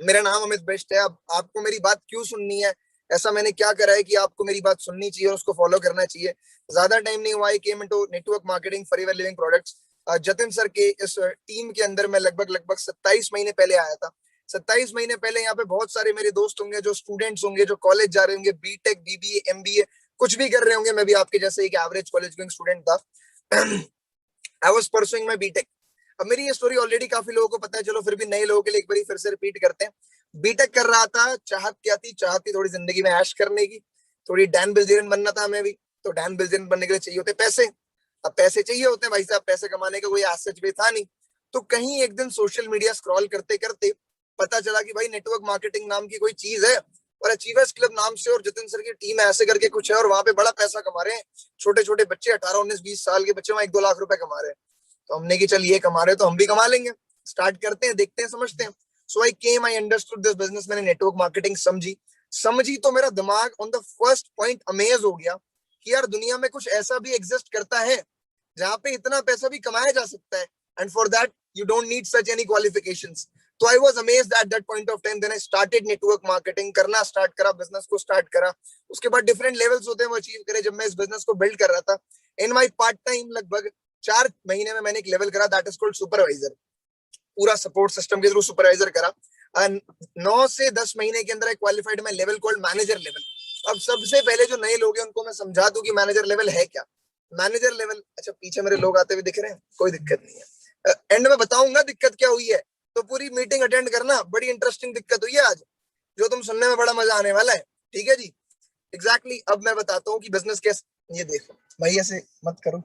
मेरा नाम अमित बिष्ट है। अब आपको मेरी बात क्यों सुननी है? ऐसा मैंने क्या करा है कि आपको मेरी बात सुननी चाहिए और उसको फॉलो करना चाहिए? ज्यादा टाइम नहीं हुआ, I came into network marketing Forever Living Products. Jatin sir के इस टीम के अंदर मैं लगभग लगभग 27 महीने पहले आया था। 27 महीने पहले यहाँ पे बहुत सारे मेरे दोस्त होंगे, जो स्टूडेंट्स होंगे, जो कॉलेज जा रहे होंगे, बीटेक, बीबीए, एमबीए, कुछ भी कर रहे होंगे। मैं भी आपके जैसे एक एवरेज कॉलेज गोइंग स्टूडेंट था। I was pursuing my BTech. अब मेरी ये स्टोरी ऑलरेडी काफी लोगों को पता है, चलो फिर भी नए लोगों के लिए एक बार फिर से रिपीट करते हैं। बीटेक कर रहा था, चाहत क्या थी? चाहत थी थोड़ी जिंदगी में ऐश करने की, थोड़ी डैन बिल्जेरियन बनना था हमें भी। तो डैन बिल्जेरियन बनने के लिए चाहिए होते पैसे। अब पैसे चाहिए होते हैं भाई साहब, पैसे कमाने का कोई एसेट भी था नहीं। तो कहीं एक दिन सोशल मीडिया स्क्रॉल करते करते पता चला कि भाई नेटवर्क मार्केटिंग नाम की कोई चीज है, और अचीवर्स क्लब नाम से और जतिन सर की टीम ऐसे करके कुछ है, और वहां पे बड़ा पैसा कमा रहे हैं। छोटे छोटे बच्चे, 18 19 20 साल के बच्चे वहां 1 2 लाख रुपए कमा रहे हैं। तो हमने कि चल ये कमा रहे तो हम भी कमा लेंगे, स्टार्ट करते हैं, देखते हैं, समझते हैं। सो आई केम, आई अंडरस्टूड दिस बिजनेस। मैंने नेटवर्क मार्केटिंग समझी। समझी तो मेरा दिमाग on the first point amaze हो गया कि यार दुनिया में कुछ ऐसा भी एग्जिस्ट करता है जहां पे इतना पैसा भी कमाया जा सकता है, and for that you don't need such any qualifications. तो I was amazed at that point of time. Then I started network marketing करना स्टार्ट करा, बिजनेस को स्टार्ट करा। उसके बाद डिफरेंट लेवल्स होते हैं वो अचीव करे। जब मैं इस बिजनेस को बिल्ड कर रहा था इन माई पार्ट टाइम, लगभग 4 महीने में मैंने एक लेवल करा, दैट इज कॉल्ड सुपरवाइजर। पूरा सपोर्ट सिस्टम के थ्रू सुपरवाइजर करा। 9 से 10 महीने के अंदर क्वालिफाइड मैं लेवल कॉल्ड मैनेजर लेवल। अब सबसे पहले जो नए लोग हैं उनको मैं समझा दूं कि मैनेजर लेवल है क्या। मैनेजर लेवल, अच्छा पीछे मेरे लोग आते हुए दिख रहे हैं, कोई दिक्कत नहीं है, एंड में बताऊंगा दिक्कत क्या हुई है। तो पूरी मीटिंग अटेंड करना, बड़ी इंटरेस्टिंग दिक्कत हुई है आज, जो तुम सुनने में बड़ा मजा आने वाला है। ठीक है जी, एग्जैक्टली exactly, अब मैं बताता हूँ कि बिजनेस कैसे। ये देखो भाई, ऐसे मत करो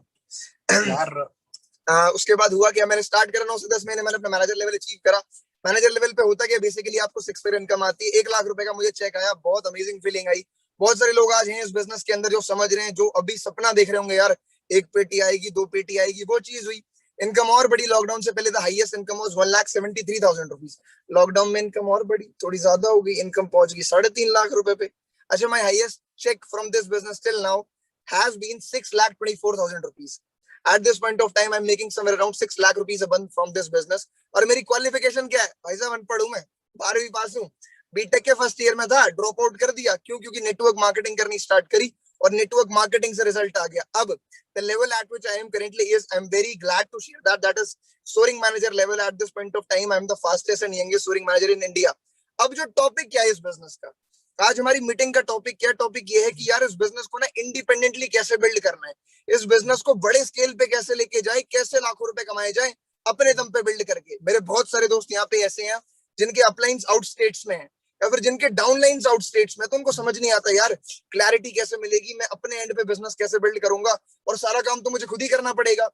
यार। उसके बाद हुआ क्या, मैंने स्टार्ट करा 9 से 10 महीने, मैंने अपना मैनेजर लेवल अचीव करा। मैनेजर लेवल पे होता क्या, बेसिकली आपको 6 फिगर इनकम आती है। 1 लाख रुपए का मुझे चेक आया, बहुत अमेजिंग फीलिंग आई। बहुत सारे लोग आज हैं इस बिजनेस के अंदर जो समझ रहे हैं, जो अभी सपना देख रहे होंगे यार, 1 पेटी आएगी, 2 पेटी आएगी, वो चीज हुई। इनकम और बड़ी, लॉकडाउन से पहले the highest income was 1,73,000 rupees. Lockdown में इनकम और बड़ी, थोड़ी ज्यादा हो गई, इनकम पहुंच गई 3.5 लाख रुपए पे। अच्छा, my highest cheque from this business till now has been 6,24,000 rupees. At this point of time, I'm making somewhere around 6 lakh rupees a month from this business. और मेरी क्वालिफिकेशन क्या है भाई साहब? अनपढ़ हूं मैं, 12वीं पास हूँ। बीटेक के फर्स्ट ईयर में था, ड्रॉप आउट कर दिया। क्यों? क्योंकि नेटवर्क मार्केटिंग करनी स्टार्ट करी और नेटवर्क मार्केटिंग से रिजल्ट आ गया। अब the level at which I am currently is, I'm very glad to share that is soaring manager level. At this point of time, I'm the fastest and youngest soaring manager in India. अब जो topic क्या है इस business का, आज हमारी meeting का topic क्या है? टॉपिक ये है कि यार इस बिजनेस को ना इंडिपेंडेंटली कैसे बिल्ड करना है, इस बिजनेस को बड़े स्केल पे कैसे लेके जाए, कैसे लाखों रुपए कमाए जाए अपने दम पे बिल्ड करके। मेरे बहुत सारे दोस्त यहाँ पे ऐसे हैं जिनके अपलाइंस आउट स्टेट्स में है, या फिर जिनके डाउनलाइंस आउट स्टेट्स में, तो उनको समझ नहीं आता यार क्लैरिटी कैसे मिलेगी, मैं अपने एंड पे बिजनेस कैसे बिल्ड करूंगा, और सारा काम तो मुझे खुद ही करना पड़ेगा।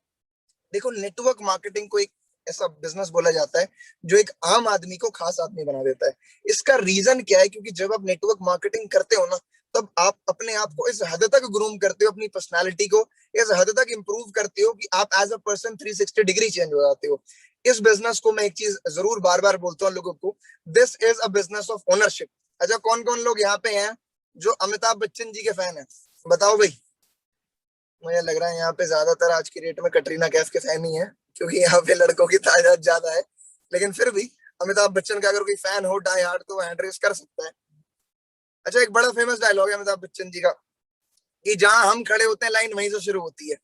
देखो, नेटवर्क मार्केटिंग को एक ऐसा बिजनेस बोला जाता है जो एक आम आदमी को खास आदमी बना देता है। इसका रीजन क्या है? क्योंकि जब आप नेटवर्क मार्केटिंग करते हो ना, तब आप अपने आप को इस हद तक ग्रूम करते हो, अपनी पर्सनालिटी को इस हद तक इंप्रूव करते हो कि आप as a person 360 degree change हो जाते हो। इस बिजनेस को मैं एक चीज जरूर बार बार बोलता हूँ लोगों को, this is a business of ownership. अच्छा, कौन कौन लोग यहाँ पे हैं जो अमिताभ बच्चन जी के फैन है? बताओ भाई। मुझे लग रहा है यहाँ पे ज्यादातर आज की डेट में कटरीना कैफ के फैन ही है, क्योंकि यहाँ पे लड़कों की तादाद ज्यादा है। लेकिन फिर भी अमिताभ बच्चन का अगर कोई फैन हो डाई हार्ड, तो हैंड रेस कर सकता है। अच्छा, एक बड़ा फेमस डायलॉग है अमिताभ बच्चन जी का कि जहां हम खड़े होते हैं लाइन वहीं से शुरू होती है।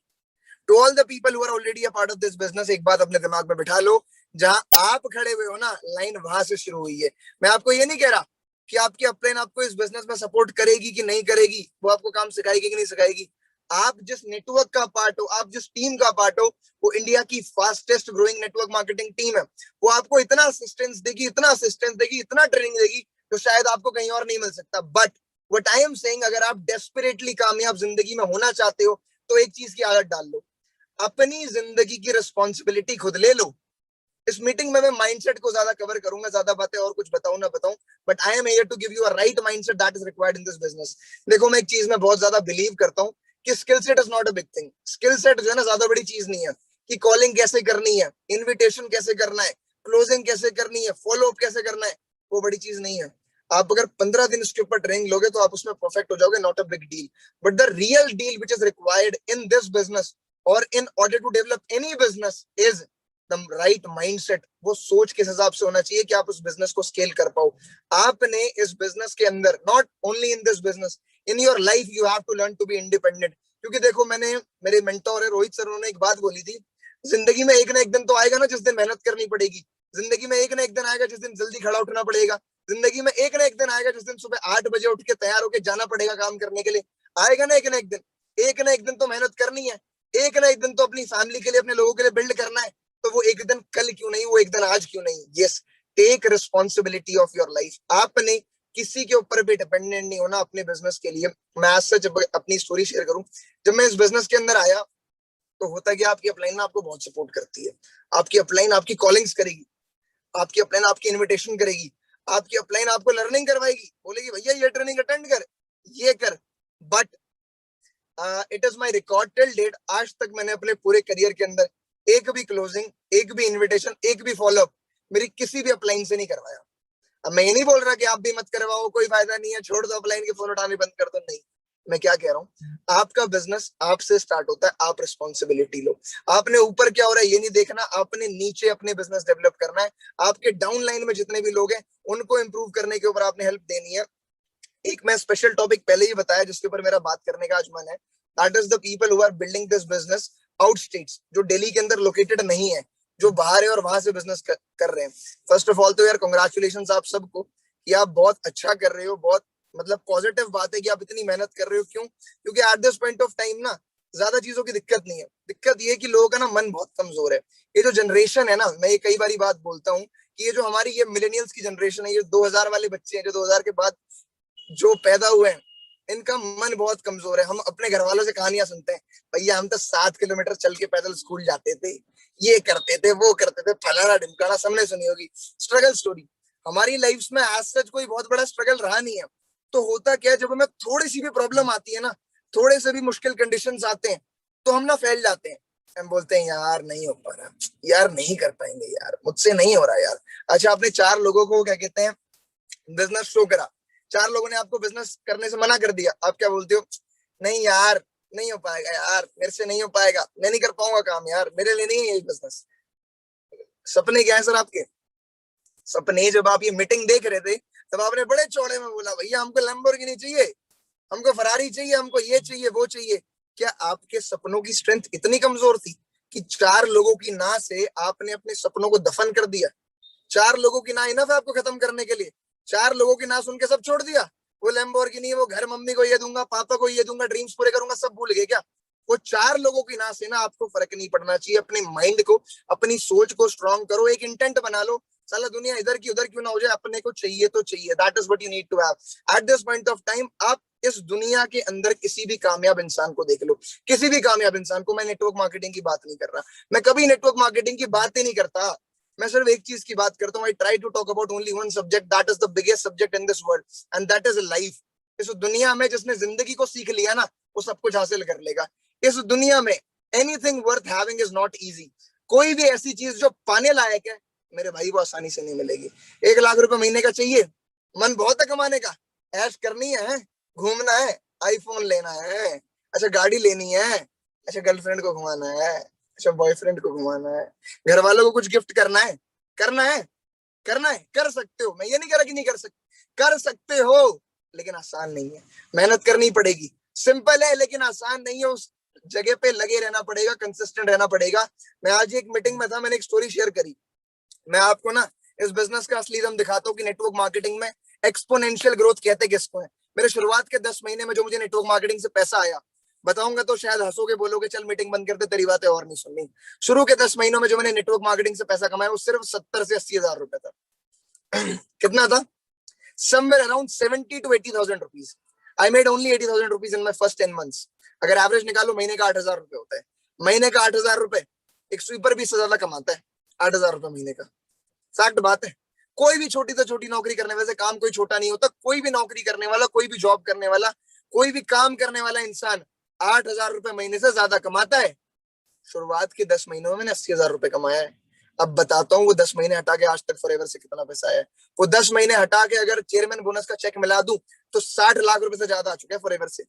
To all the people who are already a part of this business, एक बात अपने दिमाग में बिठा लो, जहां आप खड़े हुए हो ना, लाइन वहां से शुरू हुई है। मैं आपको ये नहीं कह रहा कि आपकी अपलाइन आपको इस बिजनेस में सपोर्ट करेगी कि नहीं करेगी, वो आपको काम सिखाएगी कि नहीं सिखाएगी। आप जिस नेटवर्क का पार्ट हो, आप जिस टीम का पार्ट हो, वो इंडिया की fastest growing network marketing team है। वो आपको इतना असिस्टेंस देगी, इतना असिस्टेंस देगी, इतना ट्रेनिंग देगी, तो शायद आपको कहीं और नहीं मिल सकता। But what I am saying, अगर आप डेस्परेटली कामयाब जिंदगी में होना चाहते हो, तो एक चीज की आदत डाल लो, अपनी जिंदगी की रिस्पॉन्सिबिलिटी खुद ले लो। इस मीटिंग में मैं माइंडसेट को ज्यादा कवर करूंगा, ज्यादा बातें और कुछ बताऊं ना बताऊं, but I am here to give you a right mindset that is required in this business. देखो, मैं एक चीज में बहुत ज्यादा बिलीव करता हूं कि skill set is not a big thing. Skill set जो है ना, ज्यादा बड़ी चीज नहीं है कि कॉलिंग कैसे करनी है, इन्विटेशन कैसे करना है, क्लोजिंग कैसे करनी है, फॉलो अप कैसे करना है, वो बड़ी चीज नहीं है। आप अगर 15 दिन उसके ऊपर ट्रेनिंग लोगे तो आप उसमें परफेक्ट हो जाओगे, not a big deal. But the real deal which is required in this business और in order to develop any business is the right mindset, वो सोच किस हिसाब से होना चाहिए कि आप उस बिजनेस को स्केल कर पाओ। आपने इस बिजनेस के अंदर, not only in this business, in your life you have to learn to be independent. क्योंकि देखो, मैंने, मेरे मेंटोर है रोहित सर, उन्होंने एक बात बोली थी, जिंदगी में एक ना एक दिन तो आएगा ना जिस दिन मेहनत करनी पड़ेगी। जिंदगी में एक ना एक दिन आएगा जिस दिन जल्दी खड़ा उठना पड़ेगा। जिंदगी में एक ना एक दिन आएगा जिस दिन सुबह 8 बजे उठ के तैयार होकर जाना पड़ेगा काम करने के लिए। आएगा ना एक ना एक दिन। एक ना एक दिन तो मेहनत करनी है। एक ना एक दिन तो अपनी फैमिली के लिए, अपने लोगों के लिए बिल्ड करना है। तो वो एक दिन कल क्यों नहीं, वो एक दिन आज क्यों नहीं। Yes, take responsibility of your life. आपने किसी के ऊपर भी डिपेंडेंट नहीं होना अपने बिजनेस के लिए। मैं आज सच अपनी स्टोरी शेयर करूं, जब मैं इस बिजनेस के अंदर आया तो होता कि आपकी अपलाइन आपको बहुत सपोर्ट करती है। आपकी अपलाइन आपकी कॉलिंग्स करेगी, आपकी अपलाइन आपकी इनविटेशन करेगी, आपकी अपलाइन आपको लर्निंग करवाएगी, बोलेगी भैया ये ट्रेनिंग अटेंड कर, ये कर। But it is my record till date, आज तक मैंने अपने पूरे करियर के अंदर एक भी क्लोजिंग, एक भी इन्विटेशन, एक भी फॉलोअप मेरी किसी भी अपलाइन से नहीं करवाया। अब मैं ये नहीं बोल रहा कि आप भी मत करवाओ, कोई फायदा नहीं है, छोड़ दो अपलाइन के फोन उठाने बंद कर दो, नहीं। मैं क्या कह रहा हूँ, आपका बिजनेस आपसे स्टार्ट होता है, आप रिस्पॉन्सिबिलिटी लो। आपने ऊपर क्या हो रहा है ये नहीं देखना, आपने नीचे अपने बिजनेस डेवलप करना है। आपके डाउन लाइन में जितने भी लोग हैं उनको इंप्रूव करने के ऊपर आपने हेल्प देनी है। एक मैं स्पेशल टॉपिक पहले ही बताया जिसके ऊपर मेरा बात करने का आज मन है, that is the people who are building this business out states, जो दिल्ली के अंदर लोकेटेड नहीं है, जो बाहर है और वहां से बिजनेस कर रहे हैं। फर्स्ट ऑफ ऑल तो यार कांग्रेचुलेशंस आप सबको कि आप बहुत अच्छा कर रहे हो। बहुत मतलब पॉजिटिव बात है कि आप इतनी मेहनत कर रहे हो। क्यों? क्योंकि eight this point of time ना ज्यादा चीजों की दिक्कत नहीं है। दिक्कत ये है कि लोगों का ना मन बहुत कमजोर है। ये जो जनरेशन है ना, मैं ये कई बारी बात बोलता हूँ कि ये जो हमारी ये मिलेनियल्स की जनरेशन है, ये 2000 वाले बच्चे हैं जो 2000 के बाद जो पैदा हुए हैं, इनका मन बहुत कमजोर है। हम अपने घर वालों से कहानियां सुनते हैं, भैया हम तो 7 किलोमीटर चल के पैदल स्कूल जाते थे, ये करते थे, वो करते थे, फलाना ढिमकाना, सबने सुनी होगी स्ट्रगल स्टोरी। हमारी लाइफ में आज सच कोई बहुत बड़ा स्ट्रगल रहा नहीं है। तो होता क्या है, जब हमें थोड़ी सी भी प्रॉब्लम आती है ना, थोड़े से भी मुश्किल कंडीशंस आते हैं, तो हम ना फैल जाते हैं। हम बोलते हैं यार नहीं हो पा रहा, यार नहीं कर पाएंगे, यार मुझसे नहीं हो रहा यार। अच्छा, आपने 4 लोगों को क्या कहते हैं बिजनेस शो करा, 4 लोगों ने आपको बिजनेस करने से मना कर दिया, आप क्या बोलते हो? नहीं यार नहीं हो पाएगा, यार मेरे से नहीं हो पाएगा, मैं नहीं कर पाऊंगा काम, यार मेरे लिए नहीं है ये बिजनेस। सपने क्या है सर आपके? सपने, जब आप ये मीटिंग देख रहे थे तब आपने बड़े चौड़े में बोला भैया हमको लैम्बोर्गिनी चाहिए, हमको फरारी चाहिए, हमको ये चाहिए, वो चाहिए। क्या आपके सपनों की स्ट्रेंथ इतनी कमजोर थी कि 4 लोगों की ना से आपने अपने सपनों को दफन कर दिया? 4 लोगों की ना इनफ है आपको खत्म करने के लिए? 4 लोगों की ना सुन के सब छोड़ दिया? वो लैम्बोर्गिनी, वो घर मम्मी को ये दूंगा, पापा को ये दूंगा, ड्रीम्स पूरे करूंगा, सब भूल गए क्या? वो 4 लोगों की ना से ना आपको फर्क नहीं पड़ना चाहिए। अपने माइंड को, अपनी सोच को स्ट्रांग करो, एक इंटेंट बना लो, साला दुनिया इधर की उधर क्यों ना हो जाए, अपने को चाहिए तो चाहिए। That is what you need to have at this point of time. आप इस दुनिया के अंदर किसी भी कामयाब इंसान को देख लो, किसी भी कामयाब इंसान को, मैं नेटवर्क मार्केटिंग की बात नहीं कर रहा, मैं कभी नेटवर्क मार्केटिंग की बात ही नहीं करता, मैं सिर्फ एक चीज की बात करता हूँ। I try to talk about only one subject, that is the biggest subject in this world, and that is life. इस दुनिया में जिसने जिंदगी को सीख लिया ना, वो सब कुछ हासिल कर लेगा। इस दुनिया में anything worth having is not easy. कोई भी ऐसी चीज जो पाने लायक है मेरे भाई, वो आसानी से नहीं मिलेगी। 1 लाख रुपए महीने का चाहिए, मन बहुत है कमाने का, ऐश करनी है, घूमना है, आईफोन लेना है, अच्छा गाड़ी लेनी है, अच्छा गर्लफ्रेंड को घुमाना है, अच्छा बॉयफ्रेंड को घुमाना है, घर वालों को कुछ गिफ्ट करना है, करना है, करना है, कर सकते हो। मैं ये नहीं कह रहा कि नहीं कर सकते, कर सकते हो, लेकिन आसान नहीं है। मेहनत करनी पड़ेगी। सिंपल है लेकिन आसान नहीं है। उस जगह पे लगे रहना पड़ेगा, कंसिस्टेंट रहना पड़ेगा। मैं आज एक मीटिंग में था, मैंने एक स्टोरी शेयर करी। मैं आपको ना इस बिजनेस का असली दम दिखाता हूँ कि नेटवर्क मार्केटिंग में एक्सपोनेंशियल ग्रोथ कहते किसको है। मेरे शुरुआत के 10 महीने में जो मुझे नेटवर्क मार्केटिंग से पैसा आया, बताऊंगा तो शायद हंसोगे, बोलोगे चल मीटिंग बंद करते, तेरी बातें और नहीं सुननी। शुरू के 10 महीनों में जो मैंने नेटवर्क मार्केटिंग से पैसा कमाया वो सिर्फ 70 से 80 हजार रुपए था। कितना था? somewhere around 70 to 80,000 rupees. I made only 80,000 rupees in my first 10 months. अगर एवरेज निकालो महीने का 8,000 रुपए होता है। महीने का 8,000 रुपए, एक स्वीपर भी इससे ज्यादा कमाता है 8,000 रुपए महीने का। फैक्ट बात है। कोई भी छोटी से छोटी नौकरी करने वाले, काम कोई छोटा नहीं होता। कोई भी नौकरी करने वाला, कोई भी जॉब करने वाला, कोई भी काम करने वाला इंसान 8,000 रुपए महीने से ज्यादा कमाता है। शुरुआत के 10 महीनों में मैंने 80,000 रुपए कमाया है। अब बताता हूँ वो 10 महीने हटा के आज तक फॉरएवर से कितना पैसा आया है। वो 10 महीने हटा के अगर चेयरमैन बोनस का चेक मिला दूं तो 60 लाख रुपए से ज्यादा आ चुके हैं फॉरएवर से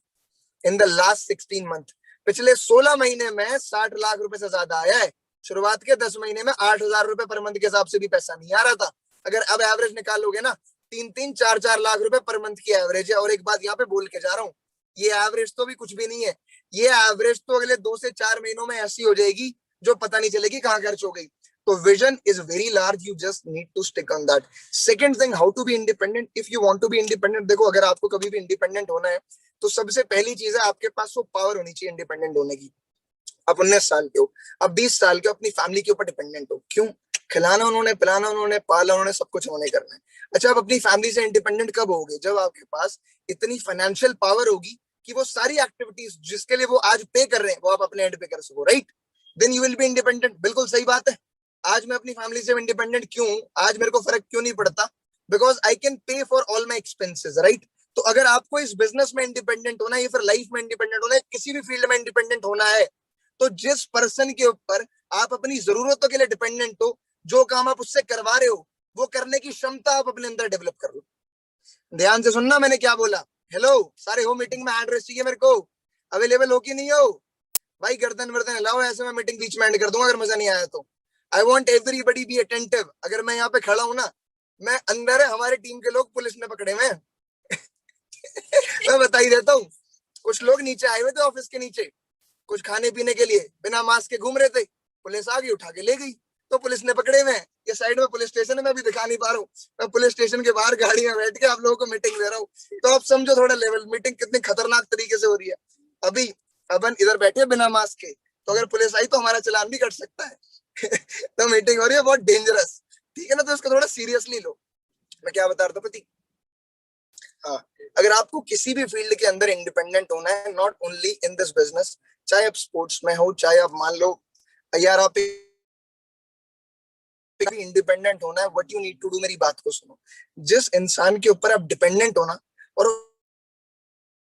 इन द लास्ट 16 मंथ। पिछले 16 महीने में 60 लाख रुपए से ज्यादा आया है। शुरुआत के 10 महीने में 8,000 रुपए पर मंथ के हिसाब से भी पैसा नहीं आ रहा था। अगर अब एवरेज निकालोगे ना, 3-4 लाख रुपए पर मंथ की एवरेज है। और एक बात यहाँ पे बोल के जा रहा हूँ, ये एवरेज तो भी कुछ भी नहीं है। ये एवरेज तो अगले 2 से 4 महीनों में ऐसी हो जाएगी जो पता नहीं चलेगी कहाँ खर्च हो गई। तो vision is very large, you just need to stick on that. Second thing, how to be independent. If you want to be independent, देखो अगर आपको कभी भी इंडिपेंडेंट होना है तो सबसे पहली चीज है आपके पास वो पावर होनी चाहिए इंडिपेंडेंट होने की। अब 19 साल के हो, अब 20 साल के हो, अपनी फैमिली के ऊपर डिपेंडेंट हो। क्यों? खिलाना उन्होंने, पिलाना उन्होंने, पाला उन्होंने, सब कुछ उन्होंने करना है। अच्छा, आप अपनी फैमिली से इंडिपेंडेंट कब होगे? जब आपके पास इतनी फाइनेंशियल पावर होगी कि वो सारी एक्टिविटीज जिसके लिए वो आज पे कर रहे हैं वो आप अपने एंड पे कर सको, right? Then you will be independent. बिल्कुल सही बात है। आज मैं अपनी फैमिली से इंडिपेंडेंट क्यों हूं? आज मेरे को फर्क क्यों नहीं पड़ता? Because I can pay for all my expenses, right? तो अगर आपको इस बिजनेस में इंडिपेंडेंट होना है या फिर लाइफ में इंडिपेंडेंट होना है, किसी भी फील्ड में इंडिपेंडेंट होना है, तो जिस पर्सन के ऊपर आप अपनी जरूरतों के लिए डिपेंडेंट हो, जो काम आप उससे करवा रहे हो, वो करने की क्षमता आप अपने अंदर डेवलप कर लो। ध्यान से सुनना मैंने क्या बोला। हेलो, सारे हो मीटिंग में, एड्रेस चाहिए मेरे को, अवेलेबल हो कि नहीं हो? भाई गर्दन वर्दन हिलाओ, ऐसे मैं मीटिंग बीच में एंड कर दूंगा अगर मजा नहीं आया तो। I want everybody be attentive. अगर मैं यहाँ पे खड़ा हूं ना, मैं अंदर है, हमारे टीम के लोग पुलिस ने पकड़े हुए मैं बता ही देता हूँ। कुछ लोग नीचे आए हुए थे ऑफिस के नीचे, कुछ खाने पीने के लिए बिना मास्क के घूम रहे थे, पुलिस आ गई, उठा के ले गई, तो पुलिस ने पकड़े हुए हैं। ये साइड में पुलिस स्टेशन है, मैं भी दिखा नहीं पा रहा हूँ, मैं पुलिस स्टेशन के बाहर गाड़ी में बैठ के आप लोगों को मीटिंग दे रहा हूँ। तो आप समझो थोड़ा लेवल, मीटिंग कितनी खतरनाक तरीके से हो रही है। अभी अपन इधर बैठे बिना मास्क के, तो अगर पुलिस आई तो हमारा चलान भी कट सकता है तो मीटिंग हो रही है बहुत डेंजरस, ठीक है ना? तो इसको थोड़ा सीरियसली लो। मैं क्या बता रहा था पति? हाँ, अगर आपको किसी भी फील्ड के अंदर इंडिपेंडेंट होना है, not only in this business, चाहे आप स्पोर्ट्स में हो, चाहे आप मान लो यार आप इंडिपेंडेंट होना है, what you need to do, मेरी बात को सुनो। जिस इंसान के ऊपर आप डिपेंडेंट होना और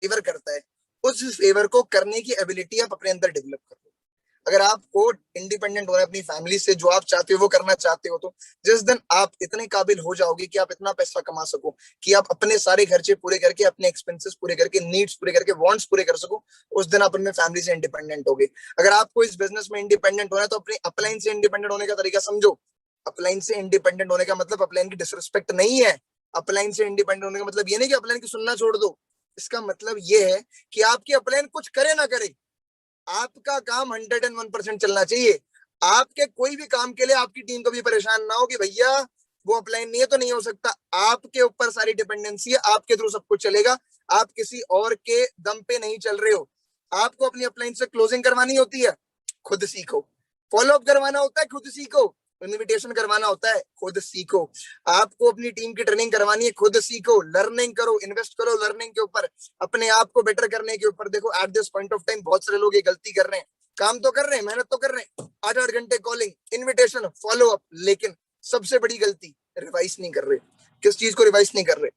फेवर करता है, उस फेवर को करने की एबिलिटी आप अपने अंदर डेवलप कर लो। अगर आपको इंडिपेंडेंट होना है अपनी फैमिली से, जो आप चाहते हो वो करना चाहते हो, तो जिस दिन आप इतने काबिल हो जाओगे कि आप इतना पैसा कमा सको कि आप अपने सारे खर्चे पूरे करके, अपने एक्सपेंसेस पूरे करके, नीड्स पूरे करके, वांट्स पूरे कर सको, उस दिन आप अपने फैमिली से इंडिपेंडेंट होगे। अगर आपको इस बिजनेस में इंडिपेंडेंट होना है तो अपने अपलाइन से इंडिपेंडेंट होने का तरीका समझो। अपलाइन से इंडिपेंडेंट होने का मतलब अपलाइन की डिसरिस्पेक्ट नहीं है। अपलाइन से इंडिपेंडेंट होने का मतलब ये नहीं कि अपलाइन की सुनना छोड़ दो। इसका मतलब ये है कि आपकी अपलाइन कुछ करे ना करे, आपका काम 101% चलना चाहिए। आपके कोई भी काम के लिए आपकी टीम कभी परेशान ना हो कि भैया वो अपलाइन नहीं है तो नहीं हो सकता। आपके ऊपर सारी डिपेंडेंसी है, आपके थ्रू सब कुछ चलेगा, आप किसी और के दम पे नहीं चल रहे हो। आपको अपनी अपलाइन से क्लोजिंग करवानी होती है, खुद सीखो। फॉलोअप करवाना होता है, खुद सीखो। इन्विटेशन करवाना होता है, खुद सीखो। आपको अपनी टीम की ट्रेनिंग करवानी है, खुद सीखो। लर्निंग करो, इन्वेस्ट करो लर्निंग के ऊपर, अपने आप को बेटर करने के ऊपर। देखो eight this point of time बहुत सारे लोग ये गलती कर रहे हैं, काम तो कर रहे हैं, मेहनत तो कर रहे हैं, 8-8 घंटे कॉलिंग, इन्विटेशन, फॉलो अप, लेकिन सबसे बड़ी गलती रिवाइज नहीं कर रहे। किस चीज को रिवाइज नहीं कर रहे?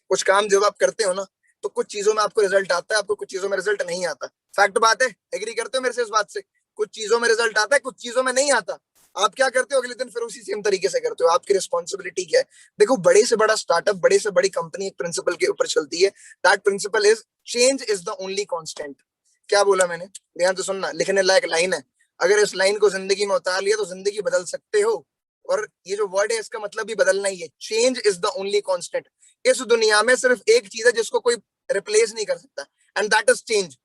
कुछ काम जब आप करते हो ना, तो कुछ चीजों में आपको रिजल्ट आता है, आपको कुछ चीजों में रिजल्ट नहीं आता। फैक्ट बात है, एग्री करते हो मेरे से इस बात से? कुछ चीजों में रिजल्ट आता है, कुछ चीजों में नहीं आता। आप क्या करते हो? अगले दिन फिर उसी सेम तरीके से करते हो। आपकी रिस्पॉन्सिबिलिटी क्या है? देखो, बड़े से बड़ा स्टार्टअप, बड़े से बड़ी कंपनी एक प्रिंसिपल के ऊपर चलती है। That principle is change is the only constant. क्या बोला मैंने? ध्यान से सुनना, लिखने लायक लाइन है। अगर इस लाइन को जिंदगी में उतार लिया तो जिंदगी बदल सकते हो। और ये जो वर्ड है इसका मतलब भी बदलना ही है। Change is the only constant. इस दुनिया में सिर्फ एक चीज है जिसको कोई रिप्लेस नहीं कर सकता, and that is change.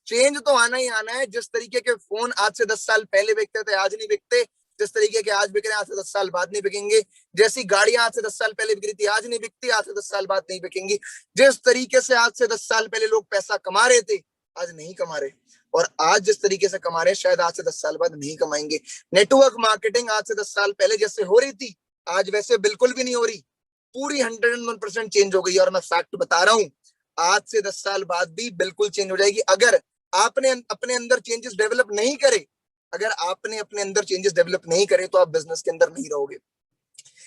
Change तो आना ही आना है। जिस तरीके के फोन आज से 10 साल पहले बिकते थे, आज नहीं बिकते। जिस तरीके के आज बिक रहे हैं, आज से 10 साल बाद नहीं बिकेंगे। जैसी गाड़ियां आज से 10 साल पहले बिक रही थी, आज नहीं बिकती, आज से 10 साल बाद नहीं बिकेंगी। जिस तरीके से आज से 10 साल पहले लोग पैसा कमा रहे थे, आज नहीं कमा रहे। और आज जिस तरीके से कमा रहे हैं, शायद आज से 10 साल बाद नहीं कमाएंगे। नेटवर्क मार्केटिंग आज से 10 साल पहले जैसे हो रही थी, आज वैसे बिल्कुल भी नहीं हो रही। पूरी 101% चेंज हो गई। और मैं फैक्ट बता रहा हूं, आज से 10 साल बाद भी बिल्कुल चेंज हो जाएगी। अगर आपने अपने अंदर चेंजेस डेवलप नहीं करे, अगर आपने अपने अंदर चेंजेस डेवलप नहीं करे, तो आप बिजनेस के अंदर नहीं रहोगे।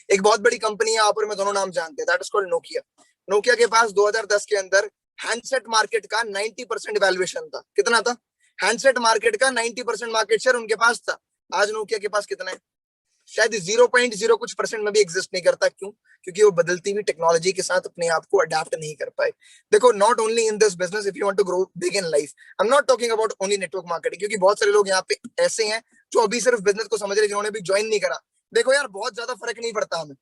एक बहुत बड़ी कंपनी है, आप और मैं दोनों नाम जानते हैं, that is called Nokia. Nokia के पास 2010 के अंदर हैंडसेट मार्केट का 90% वैल्यूएशन था। कितना था? हैंडसेट मार्केट का 90% मार्केट शेयर उनके पास था। आज नोकिया के पास कितना है? शायद 0.0 कुछ परसेंट में भी एग्जिस्ट नहीं करता। क्यों? क्योंकि वो बदलती हुई टेक्नोलॉजी के साथ अपने आप को अडेप्ट नहीं कर पाए। देखो, not only in this business, if you want to grow big in life, I am not talking about only network marketing, क्योंकि बहुत सारे लोग यहाँ पे ऐसे हैं जो अभी सिर्फ बिजनेस को समझ रहे, जिन्होंने भी ज्वाइन नहीं करा, देखो यार बहुत ज्यादा फर्क नहीं पड़ता हमें।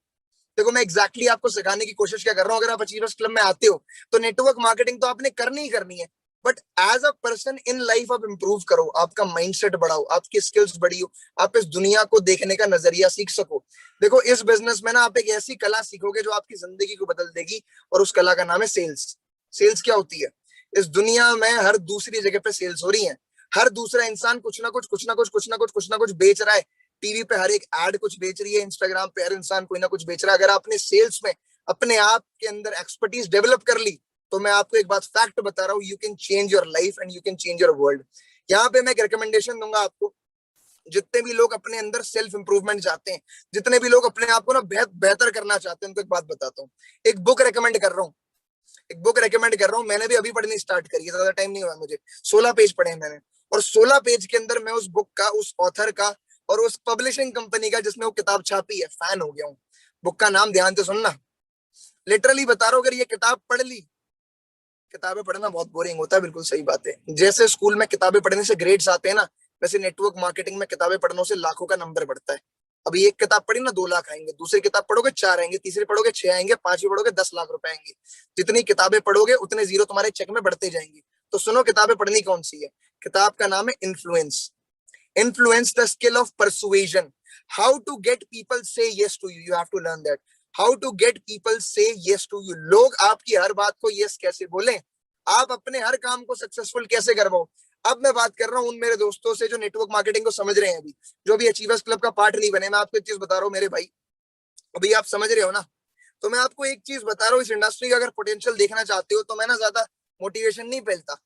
देखो मैं एग्जैक्टली आपको सिखाने की कोशिश क्या कर रहा हूँ, अगर आप अचीवर्स क्लब में आते हो तो नेटवर्क मार्केटिंग तो आपने करनी ही करनी है, but as a person in life आप इंप्रूव करो, आपका माइंडसेट बढ़ाओ, आपकी स्किल्स बढ़ी हो, आप इस दुनिया को देखने का नजरिया सीख सको। देखो इस बिजनेस में ना आप एक ऐसी कला सीखोगे जो आपकी जिंदगी को बदल देगी, और उस कला का नाम है सेल्स। सेल्स क्या होती है? इस दुनिया में हर दूसरी जगह पे सेल्स हो रही है, हर दूसरा इंसान कुछ ना कुछ कुछ ना कुछ कुछ ना कुछ कुछ ना कुछ बेच रहा है। टीवी पे हर एक एड कुछ बेच रही है, इंस्टाग्राम पे हर इंसान कोई ना कुछ बेच रहा है। अगर आपने सेल्स में अपने आप के अंदर एक्सपर्टीज डेवलप कर ली, तो मैं आपको एक बात फैक्ट बता रहा हूँ, you can change your life and you can change your world. यहाँ पे मैं एक रिकमेंडेशन दूंगा आपको, जितने भी लोग अपने अंदर सेल्फ इंप्रूवमेंट चाहते हैं, जितने भी लोग अपने आप को ना बेहतर करना चाहते हैं, उनको एक बात बताता हूँ, एक बुक रेकमेंड कर रहा हूँ, एक बुक रेकमेंड कर रहा हूँ। मैंने भी अभी पढ़नी स्टार्ट करी है, ज्यादा टाइम नहीं हुआ मुझे, 16 पेज पढ़े हैं मैंने, और 16 पेज के अंदर मैं उस बुक का, उस ऑथर का और उस पब्लिशिंग कंपनी का जिसने वो किताब छापी है फैन हो गया हूँ। बुक का नाम ध्यान से सुनना, लिटरली बता रहा हूँ, अगर ये किताब पढ़ ली, किताबें पढ़ना बहुत बोरिंग होता है, बिल्कुल सही बात है, जैसे स्कूल में किताबें पढ़ने से ग्रेड्स आते हैं ना, वैसे नेटवर्क मार्केटिंग में किताबें पढ़ने से लाखों का नंबर बढ़ता है। अभी एक किताब पढ़ी ना 2 लाख आएंगे, दूसरी किताब पढ़ोगे 4 आएंगे, तीसरी पढ़ोगे 6 आएंगे, पांचवी पढ़ोगे 10 लाख रुपए आएंगे। जितनी किताबें पढ़ोगे उतने जीरो तुम्हारे चेक में बढ़ते जाएंगे। तो सुनो किताबें पढ़नी कौन सी है, किताब का नाम है influence. Influence the skill of persuasion. How to get people say yes to you. You have to learn that. How to get people say yes to you. लोग आपकी हर बात को yes कैसे बोलें, आप अपने हर काम को सक्सेसफुल कैसे करवाओ। अब मैं बात कर रहा हूँ उन मेरे दोस्तों से जो नेटवर्क मार्केटिंग को समझ रहे हैं, अभी जो भी अचीवर्स क्लब का पार्ट नहीं बने। मैं आपको एक चीज बता रहा हूँ मेरे भाई, अभी आप समझ रहे हो ना, तो मैं आपको एक चीज बता रहा हूँ, इस इंडस्ट्री का अगर पोटेंशियल देखना चाहते हो तो मैं ना ज्यादा मोटिवेशन नहीं फैलता,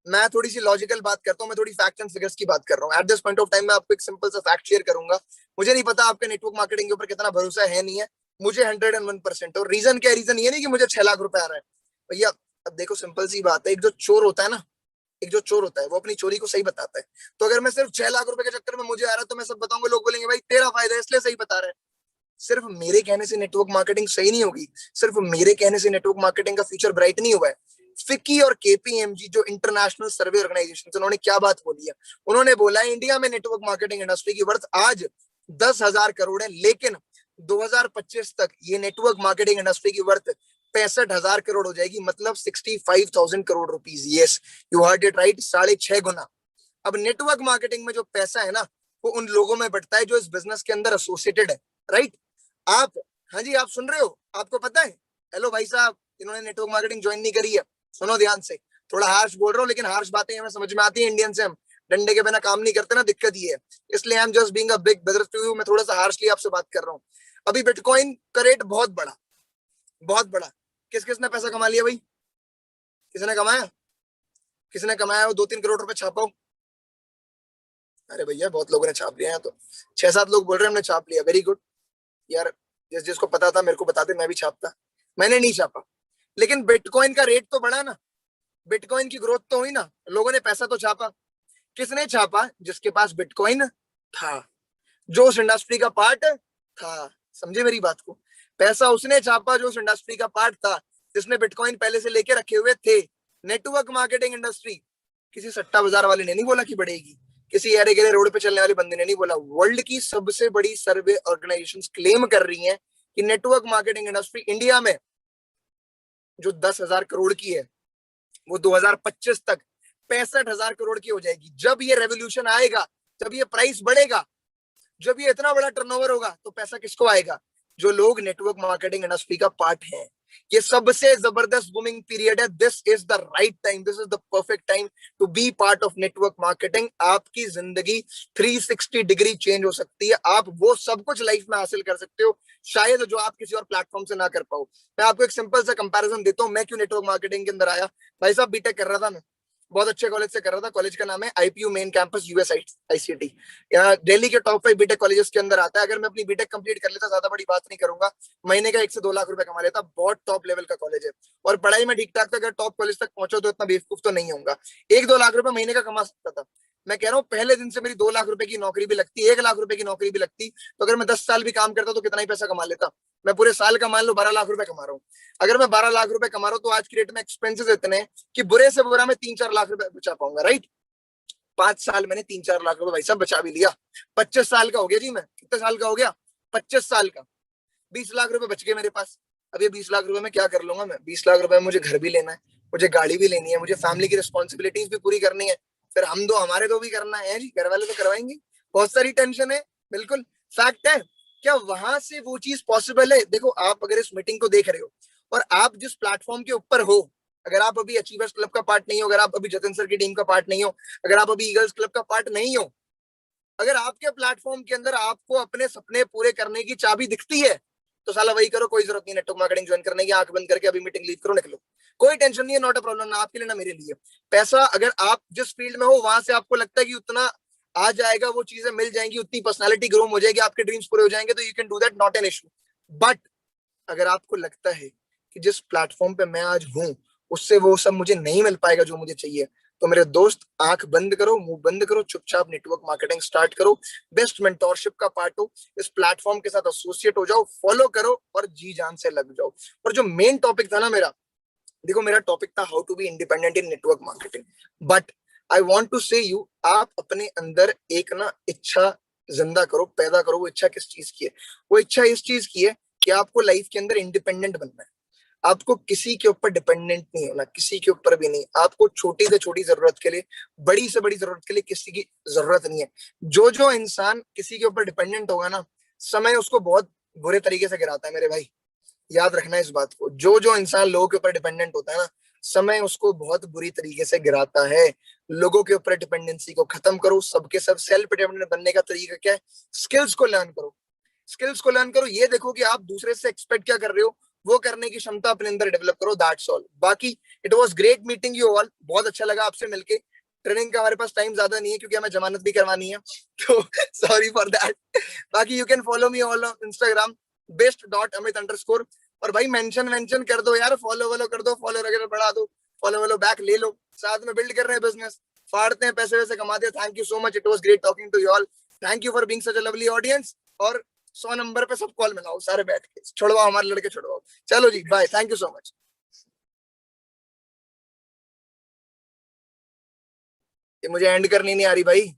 मैं थोड़ी सी लॉजिकल बात करता हूँ, मैं थोड़ी फैक्ट एंड फिगर्स की बात कर रहा हूँ। Eight this point of time मैं आपको एक सिंपल सा फैक्ट शेयर करूंगा, मुझे नहीं पता आपका नेटवर्क मार्केटिंग के ऊपर कितना भरोसा है नहीं है, मुझे 101%। और रीजन क्या है? रीजन ये नहीं कि मुझे 6 लाख रुपए आ रहा है भैया। अब देखो सिंपल सी बात है, एक जो चोर होता है ना, एक जो चोर होता है वो अपनी चोरी को सही बताता है। तो अगर मैं सिर्फ 6 लाख रुपए के चक्कर में मुझे आ रहा है तो मैं सब बताऊंगा, लोग बोलेंगे भाई तेरा फायदा है इसलिए सही बता रहा है। सिर्फ मेरे कहने से नेटवर्क मार्केटिंग सही नहीं होगी, सिर्फ मेरे कहने से नेटवर्क मार्केटिंग का फ्यूचर ब्राइट नहीं हुआ है। फिक्की और केपीएमजी जो इंटरनेशनल सर्वे ऑर्गेनाइजेशन, उन्होंने क्या बात बोली है? उन्होंने बोला है इंडिया में नेटवर्क मार्केटिंग इंडस्ट्री की वर्थ आज 10,000 करोड़ है, लेकिन 2025 तक ये नेटवर्क मार्केटिंग इंडस्ट्री की वर्थ 65,000 करोड़ हो जाएगी, मतलब 65,000 crore rupees. Yes, you heard it right, 6.5 गुना। अब नेटवर्क मार्केटिंग में जो पैसा है ना, वो उन लोगों में बढ़ता है जो इस बिजनेस के अंदर एसोसिएटेड है, राइट? आप, हाँ जी आप सुन रहे हो, आपको पता है? हेलो भाई साहब, इन्होंने नेटवर्क मार्केटिंग ज्वाइन नहीं करी है, सुनो ध्यान से, थोड़ा हार्श बोल रहा हूँ लेकिन हार्श बातें हमें समझ में आती है, इंडियन से हम डंडे के बिना काम नहीं करते ना, दिक्कत ये है, इसलिए I am just being a big brother to you, मैं थोड़ा सा हार्शली आपसे बात कर रहा हूँ। अभी बिटकॉइन का रेट बहुत बड़ा, बहुत बड़ा, किस किसने पैसा कमा लिया भाई? किसने कमाया? किसने कमाया? वो 2-3 करोड़ रुपए छापाओ। अरे भैया बहुत लोगों ने छाप लिया है, तो 6-7 लोग बोल रहे हैं हमने छाप लिया, वेरी गुड यार, जिसको पता था मेरे को बताते, मैं भी छापता। मैंने नहीं छापा, लेकिन बिटकॉइन का रेट तो बढ़ा ना, बिटकॉइन की ग्रोथ तो हुई ना, लोगों ने पैसा तो छापा। किसने छापा? जिसके पास बिटकॉइन था, जो उस इंडस्ट्री का पार्ट था। समझे मेरी बात को? पैसा उसने छापा जो उस इंडस्ट्री का पार्ट था, जिसने बिटकॉइन पहले से लेके रखे हुए थे। नेटवर्क मार्केटिंग इंडस्ट्री किसी सट्टा बाजार वाले ने नहीं बोला कि बढ़ेगी, किसी अरे गरे रोड पे चलने वाले बंदे ने नहीं बोला, वर्ल्ड की सबसे बड़ी सर्वे ऑर्गेनाइजेशन क्लेम कर रही हैं कि नेटवर्क मार्केटिंग इंडस्ट्री इंडिया में जो 10,000 करोड़ की है, वो 2025 तक 65,000 करोड़ की हो जाएगी। जब ये रेवोल्यूशन आएगा, जब ये प्राइस बढ़ेगा, जब ये इतना बड़ा टर्नओवर होगा, तो पैसा किसको आएगा? जो लोग नेटवर्क मार्केटिंग इंडस्ट्री का पार्ट है। ये सबसे जबरदस्त बूमिंग पीरियड है, this is the right time, this is the perfect time to be part of network marketing. आपकी जिंदगी 360 डिग्री चेंज हो सकती है, आप वो सब कुछ लाइफ में हासिल कर सकते हो शायद जो आप किसी और प्लेटफॉर्म से ना कर पाओ। मैं आपको एक सिंपल सा कंपैरिजन देता हूँ, मैं क्यों नेटवर्क मार्केटिंग के अंदर आया। भाई साहब बीटेक कर रहा था मैं, बहुत अच्छे कॉलेज से कर रहा था, कॉलेज का नाम है IPU main campus US ICT, यहाँ दिल्ली के टॉप 5 बीटेक कॉलेजेस के अंदर आता है। अगर मैं अपनी बीटेक कंप्लीट कर लेता, ज्यादा बड़ी बात नहीं करूंगा, महीने का 1 से 2 लाख रुपए कमा लेता, बहुत टॉप लेवल का कॉलेज है, और पढ़ाई में ठीक ठाक था, अगर टॉप कॉलेज तक पहुंचो तो इतना बेवकूफ तो नहीं होगा, 1-2 लाख रुपए महीने का कमा सकता था। मैं कह रहा हूँ पहले दिन से मेरी 2 लाख रुपए की नौकरी भी लगती, 1 लाख रुपए की नौकरी भी लगती, तो अगर मैं 10 साल भी काम करता तो कितना ही पैसा कमा लेता। मैं पूरे साल का मान लो 12 लाख रुपए कमा रहा हूँ, अगर मैं 12 लाख रुपए कमा रहा हूँ तो आज की डेट में एक्सपेंसेस इतने कि बुरे से बुरा मैं 3-4 लाख रुपए बचा पाऊंगा, राइट? 5 साल मैंने 3-4 लाख रुपए भाई साहब बचा भी लिया। 25 साल का हो गया जी मैं। कितने साल का हो गया? 25 साल का। 20 लाख रुपए बच गए मेरे पास। अब ये 20 लाख रुपए में क्या कर लूंगा मैं? 20 लाख रुपए में मुझे घर भी लेना है, मुझे गाड़ी भी लेनी है, मुझे फैमिली की रिस्पॉन्सिबिलिटीज भी पूरी करनी है, फिर हम दो हमारे दो भी करना है जी, घर वाले तो करवाएंगे। बहुत सारी टेंशन है। बिल्कुल फैक्ट है। क्या वहां से वो चीज पॉसिबल है? देखो, आप अगर इस मीटिंग को देख रहे हो और आप जिस प्लेटफॉर्म के ऊपर हो, अगर आप अभी अचीवर्स क्लब का पार्ट नहीं हो, अगर आप अभी जतन सर की टीम का पार्ट नहीं हो, अगर आप अभी ईगल्स क्लब का पार्ट नहीं हो, अगर आपके प्लेटफॉर्म के अंदर आपको अपने सपने पूरे करने की चाबी दिखती है, तो साला वही करो। कोई जरूरत नहीं नेटवर्क मार्केटिंग ज्वाइन करने की। आंख बंद करके अभी मीटिंग लीव करो, निकलो। कोई टेंशन नहीं है, नॉट अ प्रॉब्लम, ना आपके लिए ना मेरे लिए। पैसा अगर आप जिस फील्ड में हो वहां से आपको लगता है कि उतना आ जाएगा, वो चीजें मिल जाएंगी, उतनी पर्सनालिटी ग्रो हो जाएगी, आपके ड्रीम्स पूरे हो जाएंगे, तो you can do that, not an issue. But अगर आपको लगता है कि जिस प्लेटफॉर्म पे मैं आज हूं उससे वो सब मुझे नहीं मिल पाएगा जो मुझे चाहिए, तो मेरे दोस्त आंख बंद करो, मुंह बंद करो, चुपचाप नेटवर्क मार्केटिंग स्टार्ट करो। बेस्ट मेंटोरशिप का पार्ट हो, इस प्लेटफॉर्म के साथ एसोसिएट हो जाओ, फॉलो करो और जी जान से लग जाओ। और जो मेन टॉपिक था ना मेरा, देखो मेरा टॉपिक था how to be independent in network marketing. But I want to say you, आप अपने अंदर एक ना इच्छा जिंदा करो, पैदा करो। वो इच्छा किस चीज की है? वो इच्छा इस चीज की है कि आपको लाइफ के अंदर इंडिपेंडेंट बनना है। आपको किसी के ऊपर डिपेंडेंट नहीं होना, किसी के ऊपर भी नहीं। आपको छोटी से छोटी जरूरत के लिए, बड़ी से बड़ी जरूरत के लिए किसी की जरूरत नहीं है। जो जो इंसान किसी के ऊपर डिपेंडेंट होगा ना, समय उसको बहुत बुरे तरीके से गिराता है मेरे भाई। याद रखना इस बात को। जो जो इंसान लोगों के ऊपर डिपेंडेंट होता है ना, समय उसको बहुत बुरी तरीके से गिराता है। लोगों के ऊपर डिपेंडेंसी को खत्म करो। सबके सब सेल्फ डिपेंडेंट बनने का तरीका क्या है? स्किल्स को लर्न करो। स्किल्स को लर्न करो। ये देखो कि आप दूसरे से एक्सपेक्ट क्या कर रहे हो, वो करने की क्षमता अपने अंदर डेवलप करो। That's all. बाकी it was great meeting you all. बहुत अच्छा लगा आपसे मिलके। ट्रेनिंग का हमारे पास टाइम ज्यादा नहीं है क्योंकि हमें जमानत भी करवानी है, तो सॉरी फॉर दैट। बाकी you can follow me all on Instagram, best.amit_। और भाई मेंशन कर दो यार, फॉलो वॉलो कर दो, फॉलो वगैरह बढ़ा दो, फॉलो वॉलो बैक ले लो। साथ में बिल्ड कर रहे हैं बिजनेस, फाड़ते हैं, पैसे वैसे कमाते हैं। Thank you so much, it was great talking to you all. Thank you for being such a lovely audience. और 100 नंबर पे सब कॉल मिलाओ, सारे बैठ के छोड़वाओ, हमारे लड़के छोड़वाओ। चलो जी, bye, thank you so much. ये मुझे एंड करनी नहीं आ रही भाई।